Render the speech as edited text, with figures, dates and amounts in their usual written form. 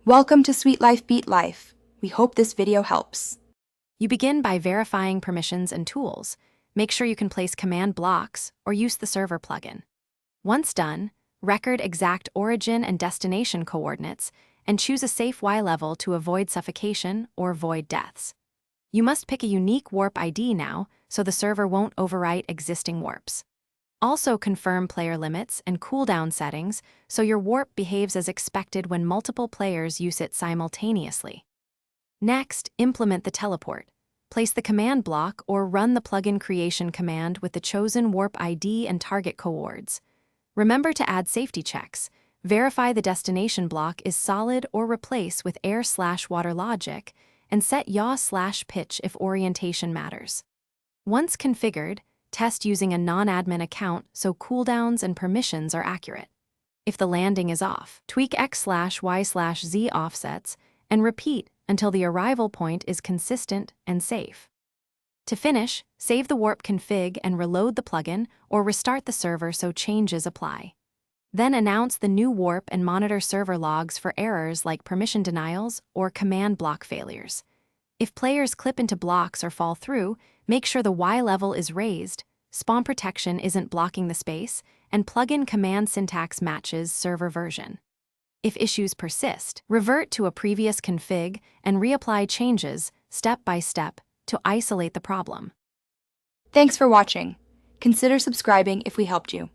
Welcome to Sweet Life Beat Life. We hope this video helps. You begin by verifying permissions and tools. Make sure you can place command blocks or use the server plugin. Once done, record exact origin and destination coordinates and choose a safe Y level to avoid suffocation or void deaths. You must pick a unique warp ID now so the server won't overwrite existing warps. Also confirm player limits and cooldown settings so your warp behaves as expected when multiple players use it simultaneously. Next, implement the teleport. Place the command block or run the plugin creation command with the chosen warp ID and target coords. Remember to add safety checks. Verify the destination block is solid or replace with air/water logic, and set yaw/pitch if orientation matters. Once configured, test using a non-admin account so cooldowns and permissions are accurate. If the landing is off, tweak X/Y/Z offsets and repeat until the arrival point is consistent and safe. To finish, save the warp config and reload the plugin or restart the server so changes apply. Then announce the new warp and monitor server logs for errors like permission denials or command block failures. If players clip into blocks or fall through, make sure the Y level is raised, spawn protection isn't blocking the space, and plugin command syntax matches server version. If issues persist, revert to a previous config and reapply changes step by step to isolate the problem. Thanks for watching. Consider subscribing if we helped you.